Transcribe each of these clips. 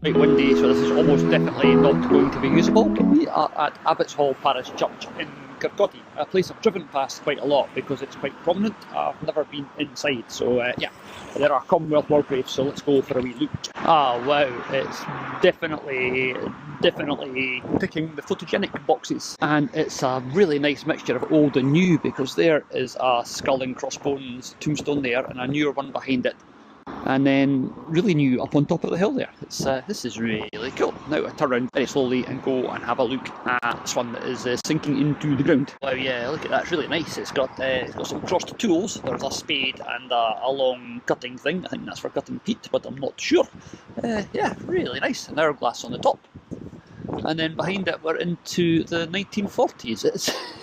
quite windy, so this is almost definitely not going to be usable. We are at Abbotshall Parish Church in Kirkcaldy, a place I've driven past quite a lot because it's quite prominent. I've never been inside, so yeah, there are Commonwealth war graves, so let's go for a wee look. Ah wow, it's definitely ticking the photogenic boxes, and it's a really nice mixture of old and new because there is a skull and crossbones tombstone there and a newer one behind it. And then really new up on top of the hill there. This is really cool. Now I turn around very slowly and go and have a look at this one that is sinking into the ground. Wow, yeah, look at that, it's really nice. It's got some crossed tools. There's a spade and a long cutting thing. I think that's for cutting peat, but I'm not sure. Yeah, really nice. An hourglass on the top. And then behind it we're into the 1940s.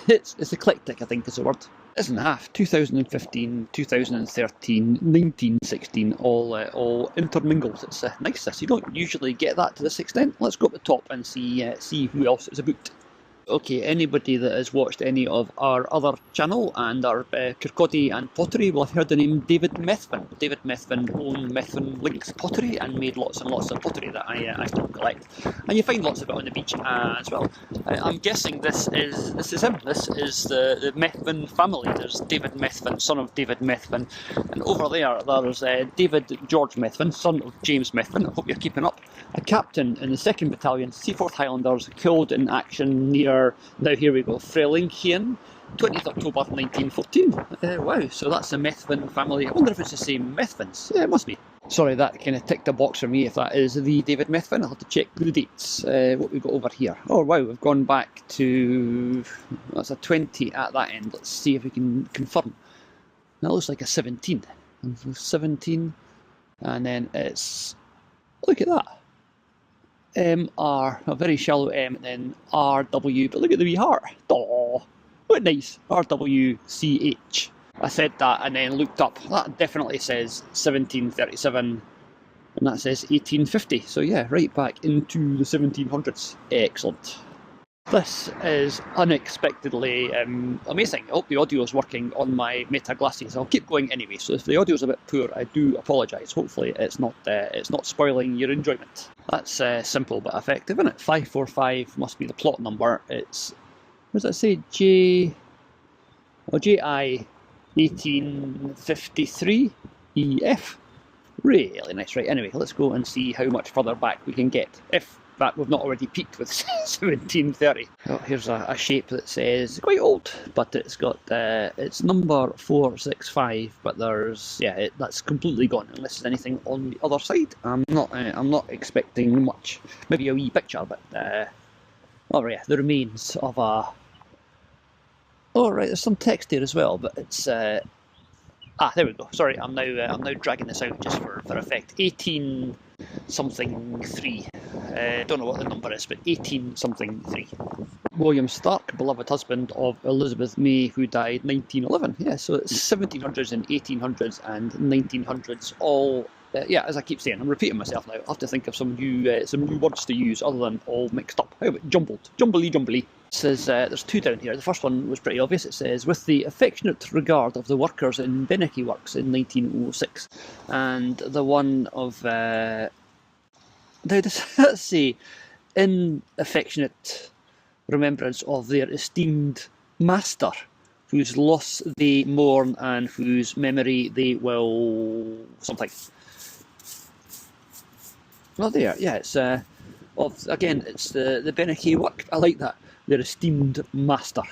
It's eclectic, I think is the word. Isn't half. 2015, 2013, 1916, all intermingled. It's nice this. You don't usually get that to this extent. Let's go up the top and see who else is about. Okay, anybody that has watched any of our other channel and our Kirkcaldy and pottery will have heard the name David Methven. David Methven owned Methven Links Pottery and made lots and lots of pottery that I still collect. And you find lots of it on the beach as well. I'm guessing this is him. This is the Methven family. There's David Methven, son of David Methven. And over there's David George Methven, son of James Methven. I hope you're keeping up. A captain in the 2nd Battalion, Seaforth Highlanders, killed in action near, now here we go, Frelinghien, 20th October 1914. Wow, so that's the Methven family. I wonder if it's the same Methvens. Yeah, it must be. Sorry, that kind of ticked a box for me if that is the David Methven. I'll have to check the dates. What we've got over here. Oh wow, we've gone back to, that's a 20 at that end. Let's see if we can confirm. That looks like a 17. 17, and then it's, look at that. MR, a very shallow M, and then RW, but look at the wee heart. Oh, what nice. RWCH. I said that and then looked up. That definitely says 1737, and that says 1850. So yeah, right back into the 1700s. Excellent. This is unexpectedly amazing. I hope the audio is working on my Meta glasses. I'll keep going anyway, so if the audio is a bit poor, I do apologise. Hopefully it's not spoiling your enjoyment. That's simple but effective, isn't it? 545 must be the plot number. It's, what does that say? JI 1853 EF. Really nice, right? Anyway, let's go and see how much further back we can get. If that we've not already peaked with 1730. Oh, here's a shape that says quite old, but it's got it's number 465. But there's that's completely gone unless there's anything on the other side. I'm not expecting much. Maybe a wee picture, but oh yeah, the remains of a. Oh right, there's some text here as well, but it's. There we go. Sorry, I'm now dragging this out just for effect. 18 something 3. Don't know what the number is, but 18 something 3. William Stark, beloved husband of Elizabeth May, who died 1911. Yeah, so it's 1700s and 1800s and 1900s all. Yeah, as I keep saying, I'm repeating myself now. I'll have to think of some new words to use other than all mixed up. How about jumbled? Jumbly. It says, there's 2 down here. The first one was pretty obvious. It says, with the affectionate regard of the workers in Beneke Works in 1906. And the one of, now does that say, in affectionate remembrance of their esteemed master, whose loss they mourn and whose memory they will something. Well, there, yeah, it's it's the Beneke work. I like that. Their esteemed master.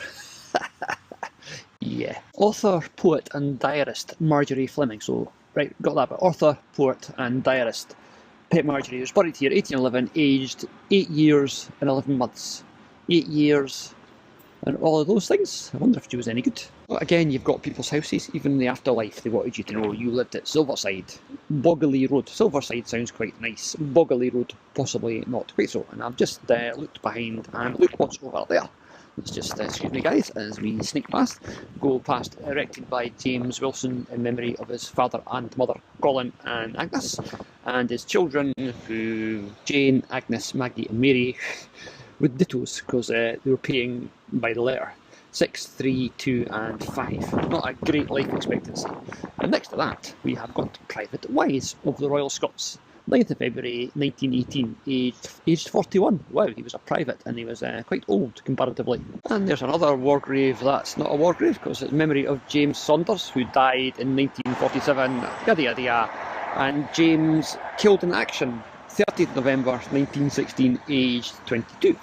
Yeah. Author, poet, and diarist Marjorie Fleming. So, right, got that. But author, poet, and diarist Pet Marjorie was buried here, 1811, aged 8 years and 11 months. 8 years and all of those things. I wonder if she was any good. Well, again, you've got people's houses, even in the afterlife, they wanted you to know you lived at Silverside. Boggily Road. Silverside sounds quite nice. Boggily Road, possibly not quite so. And I've just looked behind and look what's over there. Let's just, excuse me guys, as we sneak past. Go past, erected by James Wilson in memory of his father and mother, Colin and Agnes, and his children, who Jane, Agnes, Maggie and Mary, with dittos, because they were paying by the letter. 6, 3, 2 and 5. Not a great life expectancy. And next to that, we have got Private Wise of the Royal Scots. 9th of February 1918, aged 41. Wow, he was a private and he was quite old comparatively. And there's another war grave that's not a war grave because it's in memory of James Saunders, who died in 1947, yada yada yada. And James killed in action, 30th November 1916, aged 22.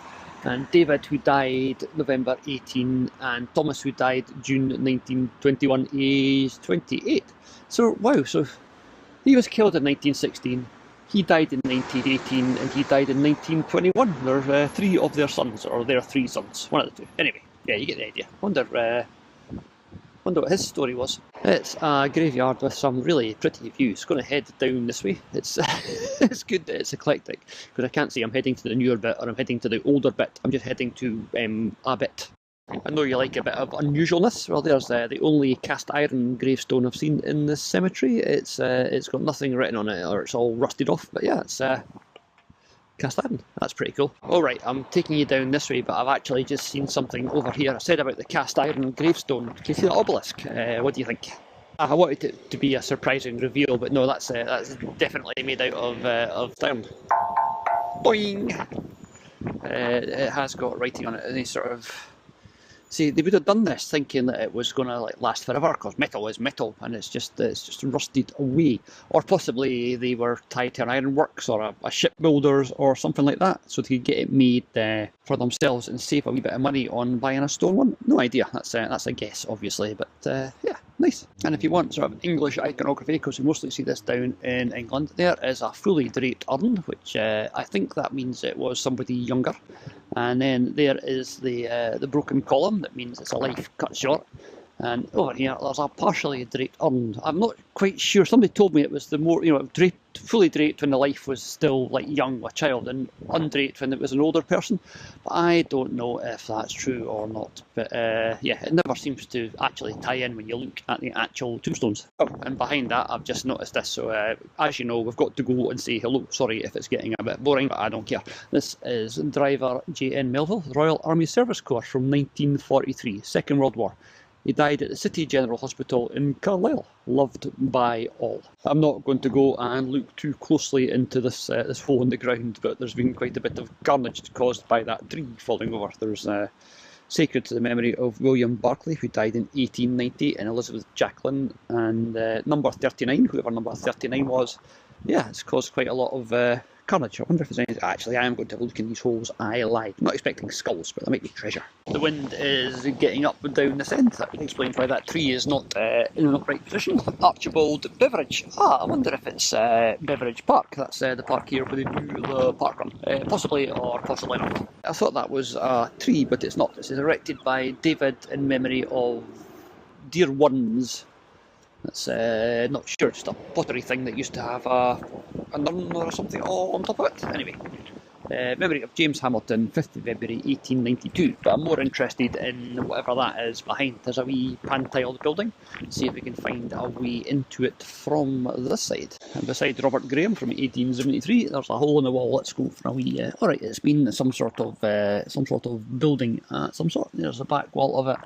And David, who died November 18, and Thomas, who died June 1921, aged 28. So, wow, so he was killed in 1916, he died in 1918, and he died in 1921. There's three of their sons, or their three sons, one of the two. Anyway, yeah, you get the idea. Wonder what his story was. It's a graveyard with some really pretty views. Going to head down this way. It's it's good that it's eclectic, because I can't say I'm heading to the newer bit or I'm heading to the older bit. I'm just heading to a bit. I know you like a bit of unusualness. Well, there's the only cast iron gravestone I've seen in this cemetery. It's got nothing written on it, or it's all rusted off. But yeah, it's cast iron. That's pretty cool. Alright, I'm taking you down this way, but I've actually just seen something over here. I said about the cast iron gravestone. Can you see the obelisk? What do you think? I wanted it to be a surprising reveal, but no, that's definitely made out of stone. Boing! It has got writing on it, any sort of... See, they would have done this thinking that it was going to last forever, because metal is metal, and it's just rusted away. Or possibly they were tied to an ironworks or a shipbuilders or something like that, so they could get it made for themselves and save a wee bit of money on buying a stone one. No idea. That's a guess, obviously, but yeah, nice. And if you want sort of English iconography, because we mostly see this down in England, there is a fully draped urn, which I think that means it was somebody younger. And then there is the broken column, that means it's a life cut short. And over here there's a partially draped urn. I'm not quite sure, somebody told me it was the more, fully draped when the life was still young, a child, and undraped when it was an older person. But I don't know if that's true or not. But yeah, it never seems to actually tie in when you look at the actual tombstones. Oh, and behind that I've just noticed this, so as you know, we've got to go and say hello. Sorry if it's getting a bit boring, but I don't care. This is Driver J.N. Melville, Royal Army Service Corps from 1943, Second World War. He died at the City General Hospital in Carlisle, loved by all. I'm not going to go and look too closely into this hole in the ground, but there's been quite a bit of carnage caused by that tree falling over. There's sacred to the memory of William Barclay, who died in 1890, and Elizabeth Jacqueline, and number 39, whoever number 39 was. Yeah, it's caused quite a lot of carnage. I wonder if there's anything. Actually, I am going to have a look in these holes. I lied. I'm not expecting skulls, but there might be treasure. The wind is getting up and down this end. That explains why that tree is not in an upright position. Archibald Beveridge. I wonder if it's Beveridge Park. That's the park here where they do the park run. Possibly or possibly not. I thought that was a tree, but it's not. This is erected by David in memory of dear ones. That's not sure, just a pottery thing that used to have an urn or something all on top of it. Anyway, memory of James Hamilton, 5th of February 1892. But I'm more interested in whatever that is behind. There's a wee pan-tiled building. Let's see if we can find a way into it from this side. And beside Robert Graham from 1873, there's a hole in the wall. Let's go for a wee. Alright, it's been some sort of building at some sort. There's the back wall of it.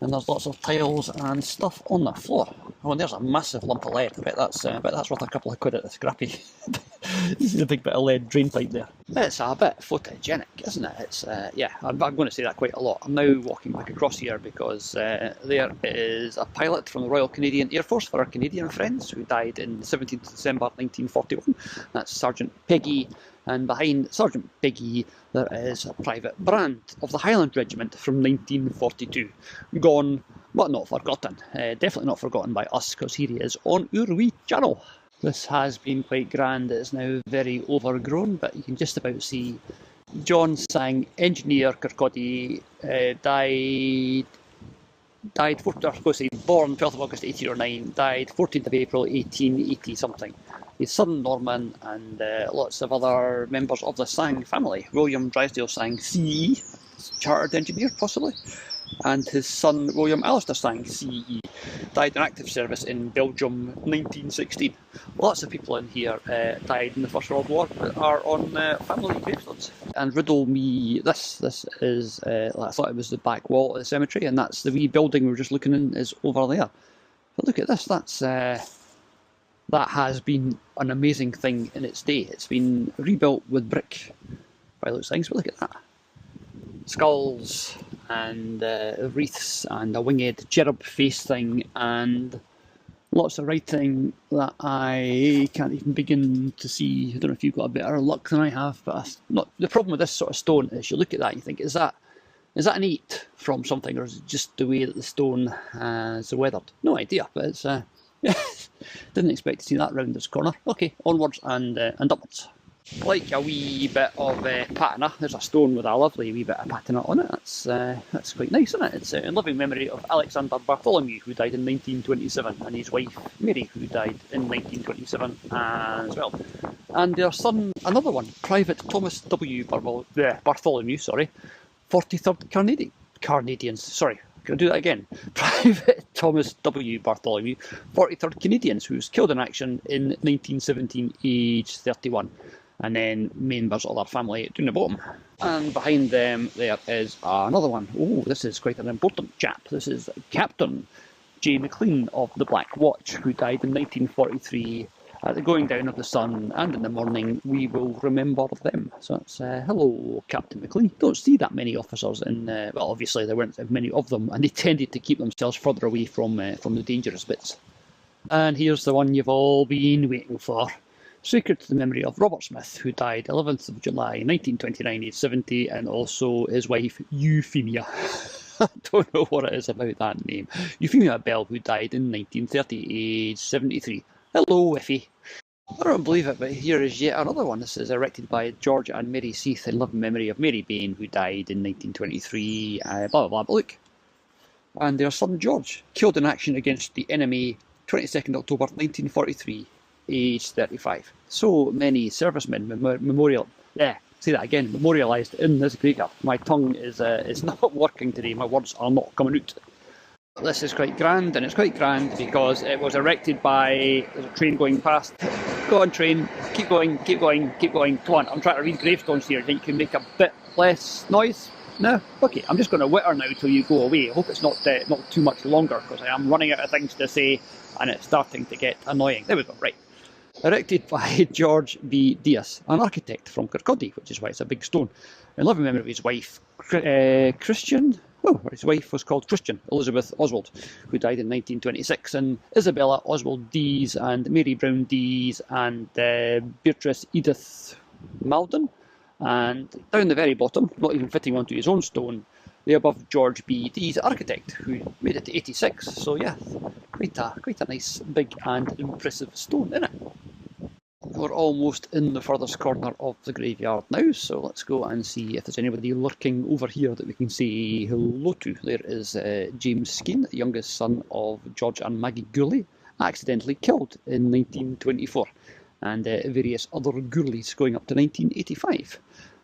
And there's lots of tiles and stuff on the floor. Oh, and there's a massive lump of lead. I bet that's worth a couple of quid at the scrappy. This is a big bit of lead drain pipe there. It's a bit photogenic, isn't it? It's yeah, I'm going to say that quite a lot. I'm now walking back across here because there is a pilot from the Royal Canadian Air Force for our Canadian friends who died in 17th December 1941. That's Sergeant Peggy. And behind Sergeant Peggy there is Private Brand of the Highland Regiment from 1942. Gone, but not forgotten. Definitely not forgotten by us, because here he is on our wee channel. This has been quite grand. It's now very overgrown, but you can just about see John Sang, engineer, Kirkcaldy, born 12th of August 1809, died 14th of April 1880 something. His son Norman and lots of other members of the Sang family. William Drysdale Sang, CE, chartered engineer possibly, and his son William Alistair Sang, CE, died in active service in Belgium 1916. Lots of people in here died in the First World War but are on family gravestones. And riddle me this. This is, I thought it was the back wall of the cemetery, and that's the wee building we were just looking in is over there. But look at this, that's that has been an amazing thing in its day. It's been rebuilt with brick by those things, but look at that. Skulls and wreaths and a winged cherub face thing and lots of writing that I can't even begin to see. I don't know if you've got a better luck than I have, but the problem with this sort of stone is you look at that and you think, is that an 8 from something, or is it just the way that the stone has weathered? No idea, but it's yeah, didn't expect to see that round this corner. Okay, onwards and upwards. Like a wee bit of patina. There's a stone with a lovely wee bit of patina on it. That's quite nice, isn't it? It's in living memory of Alexander Bartholomew, who died in 1927, and his wife Mary, who died in 1927 as well. And their son, another one, Private Thomas W. Bartholomew, 43rd Canadians. Sorry, can I do that again? Private Thomas W. Bartholomew, 43rd Canadians, who was killed in action in 1917, aged 31. And then members of their family down the bottom. And behind them there is another one. Oh, this is quite an important chap. This is Captain J. McLean of the Black Watch, who died in 1943 at the going down of the sun, and in the morning we will remember them. So it's hello, Captain McLean. Don't see that many officers in, well, obviously there weren't many of them, and they tended to keep themselves further away from the dangerous bits. And here's the one you've all been waiting for. Sacred to the memory of Robert Smith, who died 11th of July 1929, aged 70, and also his wife Euphemia. I don't know what it is about that name. Euphemia Bell, who died in 1930, aged 73. Hello, Effie. I don't believe it, but here is yet another one. This is erected by George and Mary Seath in loving memory of Mary Bain, who died in 1923, blah blah blah, but look. And their son George, killed in action against the enemy 22nd October 1943. Aged 35. So many servicemen memorialised in this graveyard. My tongue is not working today, my words are not coming out. This is quite grand, and it's quite grand because it was erected by, there's a train going past. Go on train, keep going, keep going, keep going. Come on, I'm trying to read gravestones here. I think you can make a bit less noise? No? Okay, I'm just going to witter now till you go away. I hope it's not too much longer, because I am running out of things to say and it's starting to get annoying. There we go, right. Erected by George B. Dias, an architect from Kirkcaldy, which is why it's a big stone. In loving memory of his wife, Christian. Oh, his wife was called Christian, Elizabeth Oswald, who died in 1926, and Isabella Oswald Dees, and Mary Brown Dees, and Beatrice Edith Malden. And down the very bottom, not even fitting onto his own stone, the above George B. Dees, architect, who made it to 86. So yeah, quite a nice, big and impressive stone, isn't it? We're almost in the furthest corner of the graveyard now, so let's go and see if there's anybody lurking over here that we can say hello to. There is James Skene, the youngest son of George and Maggie Gourley, accidentally killed in 1924, and various other Gourleys going up to 1985.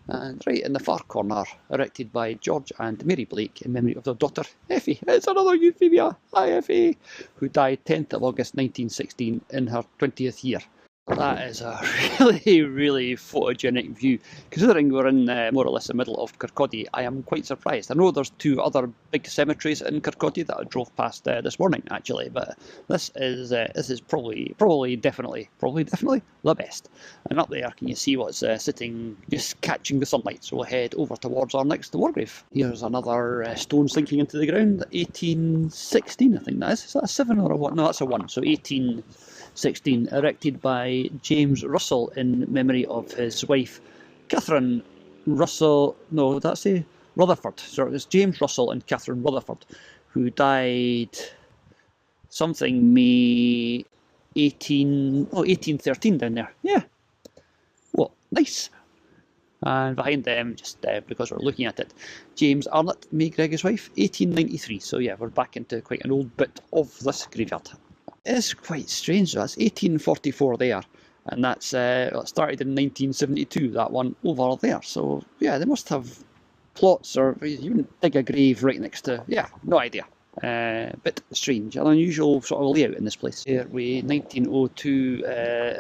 And right in the far corner, erected by George and Mary Blake in memory of their daughter Effie. It's another Euphemia! Hi Effie! Who died 10th of August 1916 in her 20th year. That is a really, really photogenic view. Considering we're in more or less the middle of Kirkcaldy, I am quite surprised. I know there's 2 other big cemeteries in Kirkcaldy that I drove past this morning, actually, but this is probably definitely the best. And up there, can you see what's sitting, just catching the sunlight? So we'll head over towards our next war grave. Here's another stone sinking into the ground, 1816, I think that is. Is that a 7 or a 1? No, that's a 1. So 1816, erected by James Russell in memory of his wife Catherine Russell. No, that's a Rutherford. So it's James Russell and Catherine Rutherford, who died something May 1813 down there. Yeah. Well, nice. And behind them, just because we're looking at it, James Arnott, May Gregor's wife, 1893. So yeah, we're back into quite an old bit of this graveyard. It is quite strange, that's 1844 there, and that's started in 1972, that one over there. So yeah, they must have plots, or even dig a grave right next to, yeah, no idea. Bit strange, an unusual sort of layout in this place. Here we 1902,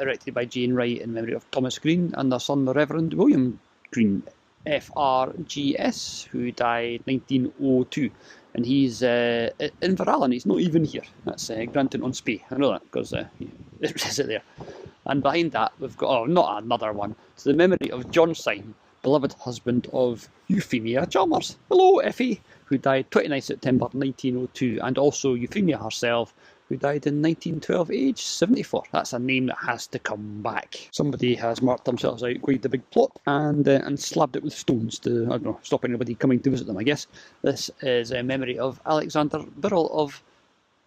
erected by Jane Wright in memory of Thomas Green and their son, the Reverend William Green, FRGS, who died 1902. And he's in Verallen, he's not even here. That's Granton on Spey. I know that because it says it there. And behind that, we've got, oh, not another one. To the memory of John Syme, beloved husband of Euphemia Chalmers. Hello, Effie, who died 29 September 1902, and also Euphemia herself, who died in 1912, aged 74. That's a name that has to come back. Somebody has marked themselves out quite the big plot and slabbed it with stones to, I don't know, stop anybody coming to visit them, I guess. This is a memory of Alexander Birrell of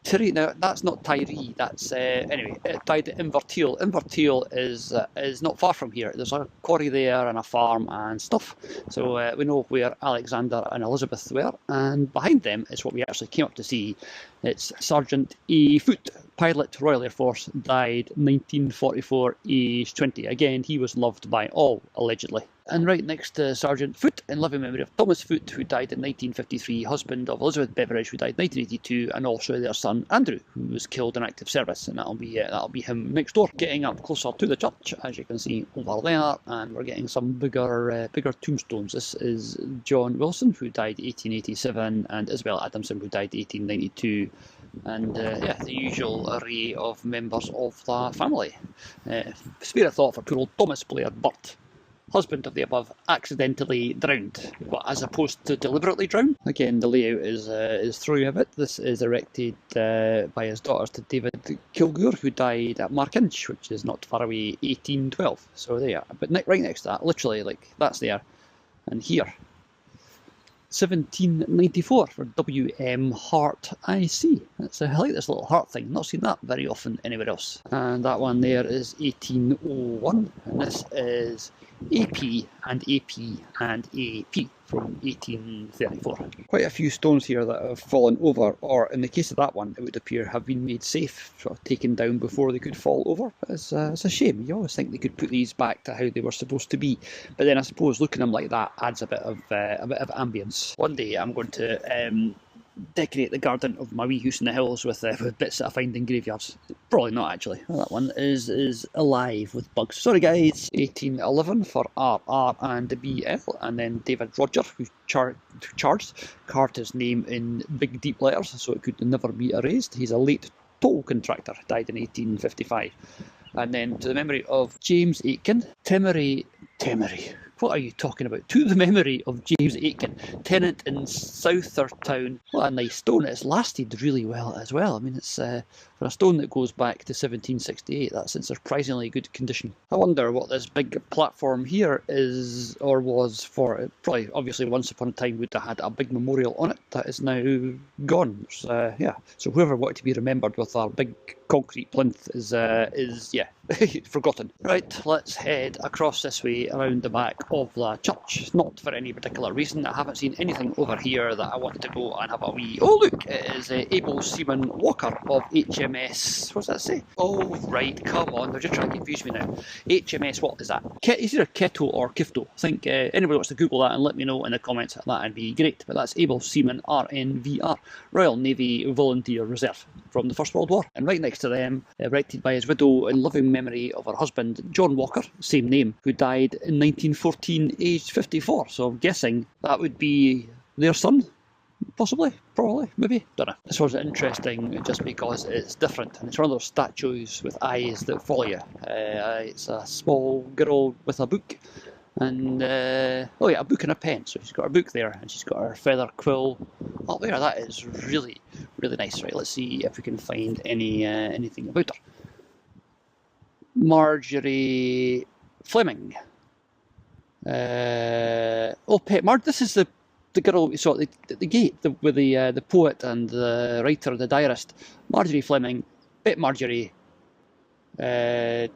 Tyree. Now, that's not Tyree, that's, anyway, it died at Inverteal. Inverteal is not far from here. There's a quarry there and a farm and stuff. So we know where Alexander and Elizabeth were, and behind them is what we actually came up to see. It's Sergeant A. Foote, pilot, Royal Air Force, died 1944, aged 20. Again, he was loved by all, allegedly. And right next to Sergeant Foote, in loving memory of Thomas Foote, who died in 1953, husband of Elizabeth Beveridge, who died in 1982, and also their son Andrew, who was killed in active service, and that'll be him next door. Getting up closer to the church, as you can see over there, and we're getting some bigger tombstones. This is John Wilson, who died 1887, and Isabel Adamson, who died 1892. And yeah, the usual array of members of the family. Spare a thought for poor old Thomas Blair Burt, husband of the above, accidentally drowned, but as opposed to deliberately drowned. Again, the layout is throwing a bit. This is erected by his daughters to David Kilgour, who died at Markinch, which is not far away, 1812. So there, but right next to that, literally, like, that's there, and here, 1794 for W.M. Hart IC. I like this little heart thing, not seen that very often anywhere else. And that one there is 1801, and this is AP and AP and AP from 1834. Quite a few stones here that have fallen over, or in the case of that one, it would appear have been made safe, sort of taken down before they could fall over. It's a shame. You always think they could put these back to how they were supposed to be, but then I suppose looking at them like that adds a bit of ambience. One day I'm going to decorate the garden of my wee house in the hills with bits that I find in graveyards. Probably not, actually. Well, that one is alive with bugs. Sorry guys. 1811 for RR and BL, and then David Roger, who carved his name in big deep letters so it could never be erased. He's a late toll contractor, died in 1855. And then to the memory of James Aitken, Temery. What are you talking about? To the memory of James Aitken, tenant in Southertown. What a nice stone. It's lasted really well as well. I mean, it's for a stone that goes back to 1768, that's in surprisingly good condition. I wonder what this big platform here is, or was for. It probably, obviously, once upon a time would have had a big memorial on it that is now gone. Yeah. So whoever wanted to be remembered with a big concrete plinth is yeah, forgotten. Right, let's head across this way around the back of the church. Not for any particular reason. I haven't seen anything over here that I want to go and have a wee. Oh look, it is Able Seaman Walker of HMS. What's that say? Oh right, come on, they're just trying to confuse me now. HMS, what is that? Is either Keto or Kifto. I think anybody wants to Google that and let me know in the comments. That'd be great. But that's Able Seaman RNVR, Royal Navy Volunteer Reserve from the First World War. And right next to them, erected by his widow in loving memory of her husband John Walker, same name, who died in 1914, aged 54. So I'm guessing that would be their son, possibly, probably, maybe, don't know. This was interesting just because it's different, and it's one of those statues with eyes that follow you. It's a small girl with a book, and oh yeah, a book and a pen. So she's got her book there, and she's got her feather quill up there. That is really, really nice. Right, let's see if we can find anything about her. Marjorie Fleming. Oh, Pet Marge. This is the girl we saw at the gate with the poet and the writer, the diarist. Marjorie Fleming. Pet Marjorie. Kirkcaldy,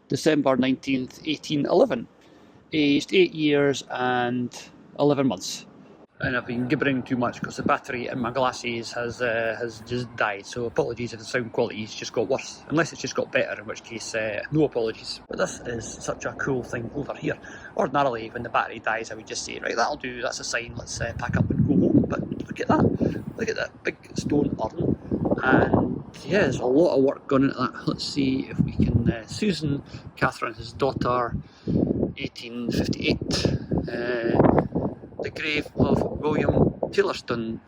December 19th, 1811. Aged 8 years and 11 months. And I've been gibbering too much because the battery in my glasses has just died, so apologies if the sound quality's just got worse, unless it's just got better, in which case no apologies. But this is such a cool thing over here. Ordinarily when the battery dies I would just say, right, that'll do, that's a sign, let's pack up and go home. But look at that big stone urn, and yeah, there's a lot of work gone into that. Let's see if we can, Susan Catherine, his daughter, 1858. The grave of William Taylorstone.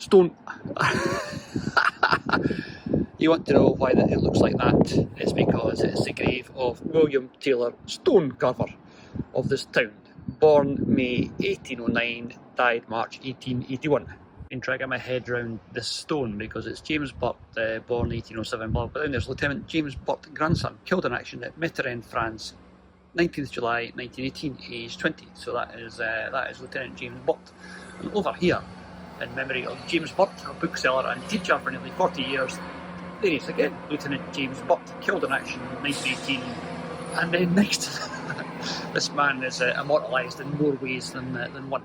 You want to know why it looks like that? It's because it's the grave of William Taylor, stone carver of this town. Born May 1809, died March 1881. And try to get my head around this stone because it's James Burt, born 1807, but then there's Lieutenant James Burt, grandson, killed in action at Mitterrand, France, 19th July 1918, age 20. So that is Lieutenant James Burt. And over here, in memory of James Burt, a bookseller and teacher for nearly 40 years, there he is again, Lieutenant James Burt, killed in action 1918. And then next, this man is immortalised in more ways than one,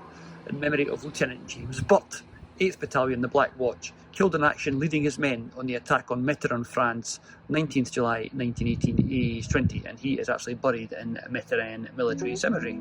in memory of Lieutenant James Burt, 8th Battalion, the Black Watch, killed in action leading his men on the attack on Mitterrand, France, 19th July 1918, age 20, and he is actually buried in Mitterrand Military Cemetery.